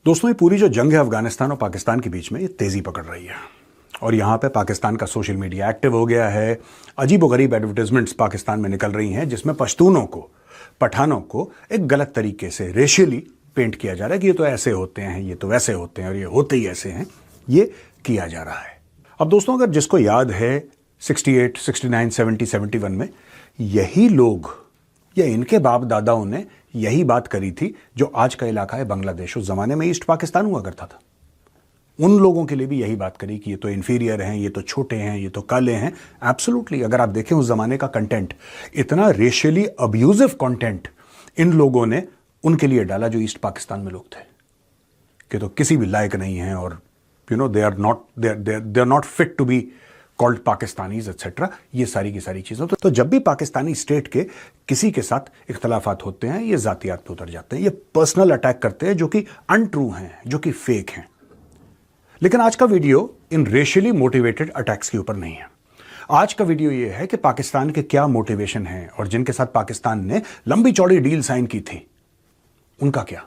दोस्तों, ये पूरी जो जंग है अफगानिस्तान और पाकिस्तान के बीच में, ये तेजी पकड़ रही है और यहाँ पे पाकिस्तान का सोशल मीडिया एक्टिव हो गया है। अजीबोगरीब एडवर्टाइजमेंट्स पाकिस्तान में निकल रही हैं जिसमें पश्तूनों को, पठानों को एक गलत तरीके से रेशियली पेंट किया जा रहा है कि ये तो ऐसे होते हैं, ये तो वैसे होते हैं और ये होते ही ऐसे हैं, ये किया जा रहा है। अब दोस्तों, अगर जिसको याद है 68, 69, 70, 71 में यही लोग या इनके बाप दादाओं ने यही बात करी थी जो आज का इलाका है बांग्लादेश, उस जमाने में ईस्ट पाकिस्तान हुआ करता था। उन लोगों के लिए भी यही बात करी कि ये तो इंफीरियर हैं, ये तो छोटे हैं, ये तो काले हैं। एब्सोल्युटली, अगर आप देखें उस जमाने का कंटेंट, इतना रेशियली अब्यूजिव कंटेंट इन लोगों ने उनके लिए डाला जो ईस्ट पाकिस्तान में लोग थे कि तो किसी भी लायक नहीं है और they are not fit to be called Pakistanis etcetera, ये सारी की सारी चीजें। तो जब भी पाकिस्तानी स्टेट के किसी के साथ इख्तलाफात होते हैं, ये जातियात पे उतर जाते हैं, ये पर्सनल अटैक करते हैं जो कि अनट्रू हैं, जो कि फेक हैं। लेकिन आज का वीडियो इन रेशियली मोटिवेटेड अटैक्स के ऊपर नहीं है। आज का वीडियो ये है कि पाकिस्तान के क्या मोटिवेशन है और जिनके साथ पाकिस्तान ने लंबी चौड़ी डील साइन की थी, उनका क्या,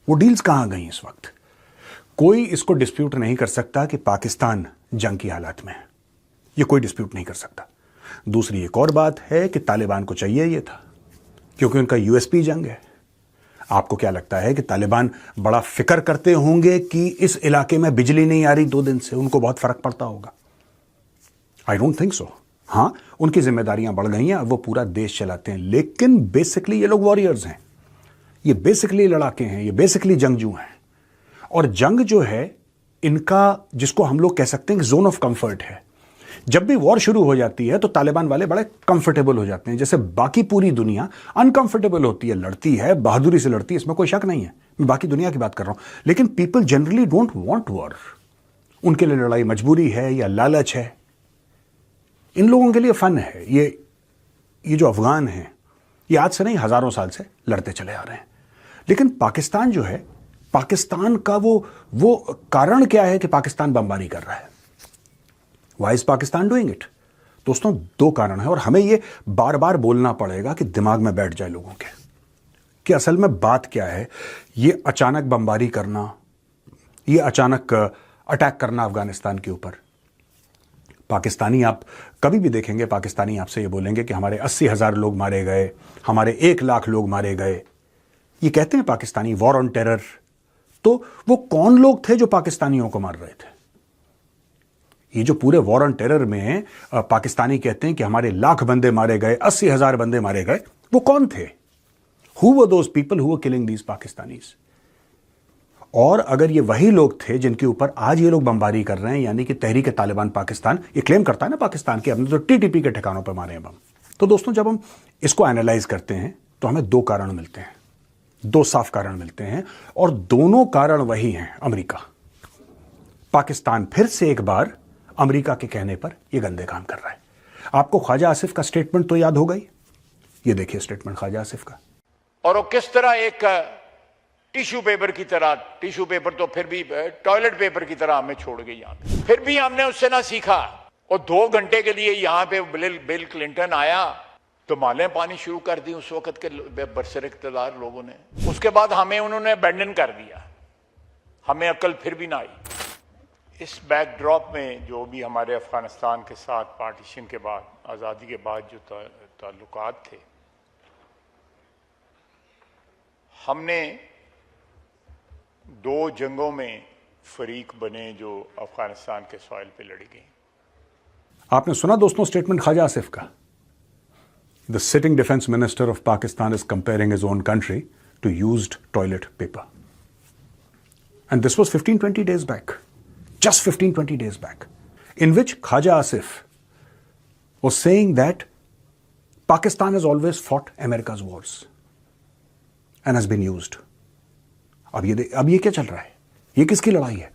वो डील्स कहां गई इस वक्त। कोई इसको डिस्प्यूट नहीं कर सकता कि पाकिस्तान जंग की हालात में है, ये कोई डिस्प्यूट नहीं कर सकता। दूसरी एक और बात है कि तालिबान को चाहिए ये था क्योंकि उनका यूएसपी जंग है। आपको क्या लगता है कि तालिबान बड़ा फिक्र करते होंगे कि इस इलाके में बिजली नहीं आ रही 2 दिन से, उनको बहुत फर्क पड़ता होगा? I don't think so. हां, उनकी जिम्मेदारियां बढ़ गई हैं, अब वो पूरा देश चलाते हैं, लेकिन बेसिकली ये लोग वॉरियर्स हैं, ये बेसिकली लड़ाके हैं, ये बेसिकली जंगजू हैं। और जंग जो है इनका, जिसको हम लोग कह सकते हैं कि जोन ऑफ कंफर्ट है। जब भी वॉर शुरू हो जाती है तो तालिबान वाले बड़े कंफर्टेबल हो जाते हैं, जैसे बाकी पूरी दुनिया अनकंफर्टेबल होती है, लड़ती है, बहादुरी से लड़ती है, इसमें कोई शक नहीं है, मैं बाकी दुनिया की बात कर रहा हूं। लेकिन people generally don't want war. उनके लिए लड़ाई मजबूरी है या लालच है, इन लोगों के लिए फन है। ये जो अफगान हैं, ये आज से नहीं हजारों साल से लड़ते चले आ रहे हैं। लेकिन पाकिस्तान जो है, पाकिस्तान का वो कारण क्या है कि पाकिस्तान बमबारी कर रहा है? Why is Pakistan doing it? दोस्तों, 2 कारण है और हमें ये बार बार बोलना पड़ेगा कि दिमाग में बैठ जाए लोगों के कि असल में बात क्या है। ये अचानक बमबारी करना, ये अचानक अटैक करना अफगानिस्तान के ऊपर। पाकिस्तानी, आप कभी भी देखेंगे पाकिस्तानी आपसे ये बोलेंगे कि हमारे 80,000 लोग मारे गए, हमारे 1 लाख लोग मारे गए। ये कहते हैं पाकिस्तानी वॉर ऑन टेरर। तो वो कौन लोग थे जो पाकिस्तानियों को मार रहे थे? ये जो पूरे वॉर ऑन टेरर में पाकिस्तानी कहते हैं कि हमारे लाख बंदे मारे गए, 80,000 बंदे मारे गए, वो कौन थे? Who were those people who were killing these Pakistanis? और अगर ये वही लोग थे जिनके ऊपर आज ये लोग बमबारी कर रहे हैं, यानी कि तहरीक तालिबान पाकिस्तान, ये क्लेम करता है ना पाकिस्तान के हमने तो टीटीपी के ठिकानों पर मारे हैं बम। तो दोस्तों, जब हम इसको एनालाइज करते हैं तो हमें 2 कारण मिलते हैं, 2 साफ कारण मिलते हैं और दोनों कारण वही हैं। अमेरिका, पाकिस्तान फिर से एक बार अमेरिका के कहने पर यह गंदे काम कर रहा है। आपको ख्वाजा आसिफ का स्टेटमेंट तो याद होगा ही। ये देखिए स्टेटमेंट ख्वाजा आसिफ का। और वो किस तरह एक टिश्यू पेपर की तरह, टिश्यू पेपर तो फिर भी टॉयलेट पेपर की तरह हमें छोड़ गई यहाँ पे। फिर भी हमने उससे ना सीखा। और 2 घंटे के लिए यहाँ पे बिल क्लिंटन आया तो मालें पानी शुरू कर दी उस वक्त के बरसर इक़्तिदार लोगों ने। उसके बाद हमें उन्होंने अबैंडन कर दिया, हमें अकल फिर भी ना आई। इस बैकड्रॉप में जो भी हमारे अफगानिस्तान के साथ पार्टीशन के बाद, आज़ादी के बाद जो ताल्लुकात थे, हमने 2 जंगों में फरीक बने जो अफगानिस्तान के सॉइल पे लड़ी गई। आपने सुना दोस्तों स्टेटमेंट ख्वाजा आसिफ का? The sitting defense minister of Pakistan is comparing his own country to used toilet paper. And this was 15-20 days back. Just 15-20 days back. In which Khaja Asif was saying that Pakistan has always fought America's wars and has been used. अब ये क्या चल रहा है? ये किसकी लड़ाई है?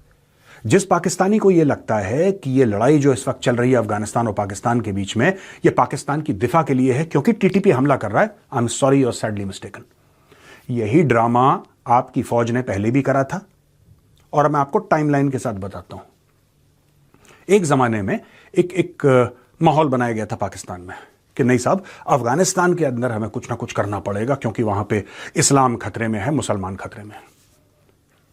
जिस पाकिस्तानी को ये लगता है कि ये लड़ाई जो इस वक्त चल रही है अफगानिस्तान और पाकिस्तान के बीच में, ये पाकिस्तान की दिफा के लिए है क्योंकि टीटीपी हमला कर रहा है, आई एम सॉरी और सैडली मिस्टेकन। यही ड्रामा आपकी फौज ने पहले भी करा था और मैं आपको टाइमलाइन के साथ बताता हूं। एक जमाने में एक माहौल बनाया गया था पाकिस्तान में कि नहीं साहब, अफगानिस्तान के अंदर हमें कुछ ना कुछ करना पड़ेगा क्योंकि वहां पे इस्लाम खतरे में है, मुसलमान खतरे में है।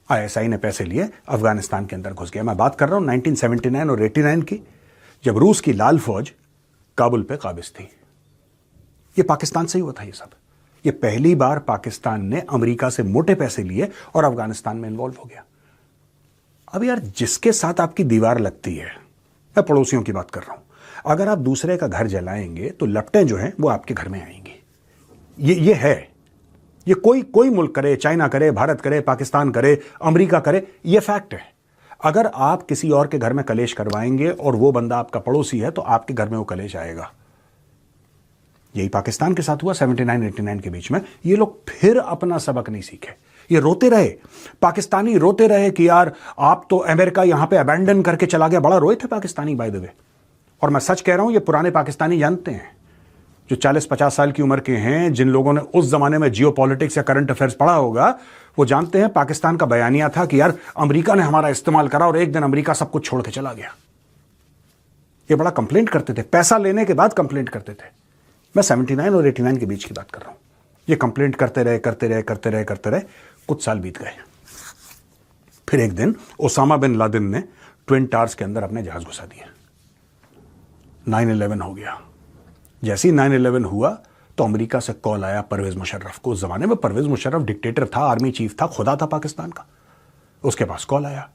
आईएसआई ने पैसे लिए, अफगानिस्तान के अंदर घुस गया। मैं बात कर रहा हूं 1979 और 89 की, जब रूस की लाल फौज काबुल पे काबिज थी। ये पाकिस्तान से ही हुआ था ये सब। ये पहली बार पाकिस्तान ने अमेरिका से मोटे पैसे लिए और अफगानिस्तान में इन्वॉल्व हो गया। अब यार, जिसके साथ आपकी दीवार लगती है, मैं पड़ोसियों की बात कर रहा हूं, अगर आप दूसरे का घर जलाएंगे तो लपटें जो हैं वो आपके घर में आएंगी। ये है, ये कोई मुल्क करे, चाइना करे, भारत करे, पाकिस्तान करे, अमेरिका करे, ये फैक्ट है। अगर आप किसी और के घर में कलेश करवाएंगे और वो बंदा आपका पड़ोसी है तो आपके घर में वो कलेश आएगा। यही पाकिस्तान के साथ हुआ 79-89 के बीच में। ये लोग फिर अपना सबक नहीं सीखे, ये रोते रहे, पाकिस्तानी रोते रहे कि यार आप तो अमेरिका यहां पे अबैंडन करके चला गया। बड़ा रोए थे पाकिस्तानी, बाय द वे। और मैं सच कह रहा हूं, ये पुराने पाकिस्तानी जानते हैं, जो 40-50 साल की उम्र के हैं, जिन लोगों ने उस जमाने में जियो पॉलिटिक्स या करंट अफेयर्स पढ़ा होगा, वो जानते हैं पाकिस्तान का बयानिया था कि यार अमेरिका ने हमारा इस्तेमाल करा और एक दिन अमेरिका सब कुछ छोड़ के चला गया। ये बड़ा कंप्लेंट करते थे, पैसा लेने के बाद कंप्लेंट करते थे। मैं 79 और 89 के बीच की बात कर रहा हूं। ये कंप्लेंट करते रहे, कुछ साल बीत गए। फिर एक दिन ओसामा बिन लादेन ने ट्विन टावर्स के अंदर अपने जहाज घुसा दिए। 9/11 हो गया। जैसे ही 9/11 हुआ तो अमेरिका से कॉल आया परवेज मुशर्रफ को। उस जमाने में परवेज मुशर्रफ डिक्टेटर था, आर्मी चीफ था, खुदा था पाकिस्तान का। उसके पास कॉल आया।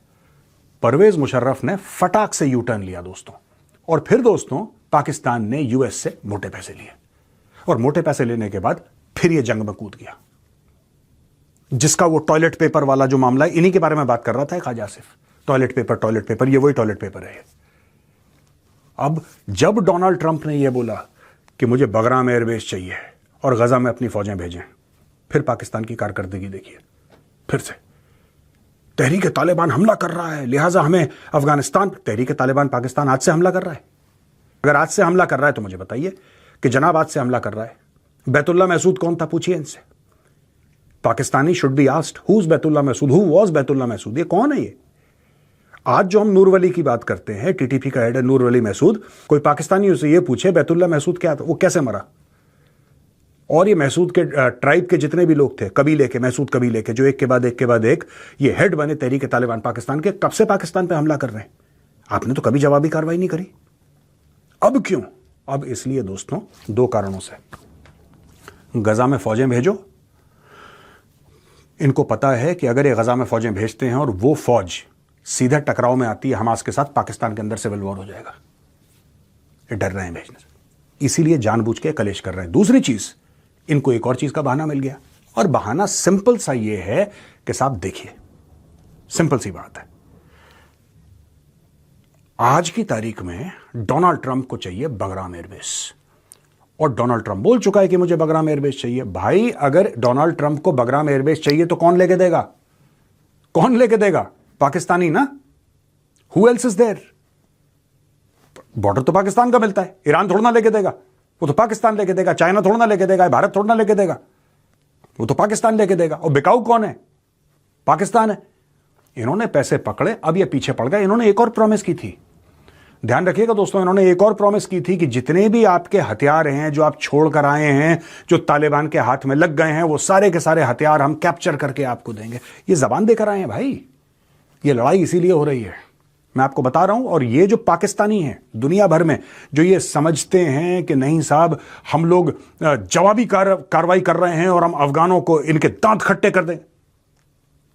परवेज मुशर्रफ ने फटाक से यू टर्न लिया दोस्तों। और फिर दोस्तों, पाकिस्तान ने यूएस से मोटे पैसे लिए, और मोटे पैसे लेने के बाद फिर ये जंग में कूद गया। जिसका वो टॉयलेट पेपर वाला जो मामला है, इन्हीं के बारे में बात कर रहा था ख्वाजा आसिफ। टॉयलेट पेपर, ये वही टॉयलेट पेपर है। अब जब डोनाल्ड ट्रंप ने यह बोला कि मुझे बगराम एयरबेस चाहिए और गजा में अपनी फौजें भेजें, फिर पाकिस्तान की कारकर्दगी देखिए। फिर से तहरीक तालिबान हमला कर रहा है, लिहाजा हमें अफगानिस्तान। तहरीक तालिबान पाकिस्तान आज से हमला कर रहा है। अगर आज से हमला कर रहा है तो मुझे बताइए कि जनाब आज से हमला कर रहा है। बैतुल्ला महसूद कौन था, पूछिए इनसे। Pakistani should be asked, who is Baitullah Mehsud, who was Baitullah Mehsud, ये कौन है ये? आज जो हम नूर वली की बात करते हैं, टीटीपी का हेड है नूर वली महसूद, कोई पाकिस्तानी उसे ये पूछे बैतुल्ला महसूद क्या था, वो कैसे मरा? और ये महसूद के ट्राइब के जितने भी लोग थे, कबीले के, महसूद कबीले के, जो एक के बाद एक ये हेड बने तहरीक तालिबान पाकिस्तान के, कब से पाकिस्तान पे हमला कर रहे हैं? आपने तो कभी जवाबी कार्रवाई नहीं करी। अब क्यों? अब इसलिए दोस्तों, दो कारणों से। गजा में फौजें भेजो। इनको पता है कि अगर ये गजा में फौजें भेजते हैं और वो फौज सीधे टकराव में आती है हमास के साथ, पाकिस्तान के अंदर सिविल वॉर हो जाएगा। ये डर रहे हैं भेजने से, इसीलिए जानबूझ के कलेश कर रहे हैं। दूसरी चीज, इनको एक और चीज का बहाना मिल गया, और बहाना सिंपल सा ये है कि साहब देखिए, सिंपल सी बात है, आज की तारीख में डोनाल्ड ट्रंप को चाहिए बगराम एयरबेस, और डोनाल्ड ट्रंप बोल चुका है कि मुझे बगराम एयरबेस चाहिए। भाई, अगर डोनाल्ड ट्रंप को बगराम एयरबेस चाहिए तो कौन लेके देगा? कौन लेके देगा? पाकिस्तानी ना। Who else is there? Border तो पाकिस्तान का मिलता है, ईरान थोड़ा ना लेके देगा, वो तो पाकिस्तान लेके देगा। चाइना थोड़ा ना लेके देगा, भारत थोड़ा ना लेके देगा, वो तो पाकिस्तान लेके देगा। और बिकाऊ कौन है? पाकिस्तान है। इन्होंने पैसे पकड़े, अब ये पीछे पड़ गए। इन्होंने एक और प्रॉमिस की थी, ध्यान रखिएगा दोस्तों, इन्होंने एक और प्रॉमिस की थी कि जितने भी आपके हथियार हैं जो आप छोड़ कर आए हैं, जो तालिबान के हाथ में लग गए हैं, वो सारे के सारे हथियार हम कैप्चर करके आपको देंगे। ये जबान देकर आए हैं भाई। ये लड़ाई इसीलिए हो रही है, मैं आपको बता रहा हूं। और ये जो पाकिस्तानी हैं दुनिया भर में, जो ये समझते हैं कि नहीं साहब हम लोग जवाबी कार्रवाई कर रहे हैं और हम अफगानों को इनके दांत खट्टे कर दें,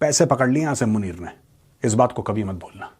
पैसे पकड़ लिए आसिम मुनीर ने। इस बात को कभी मत भूलना।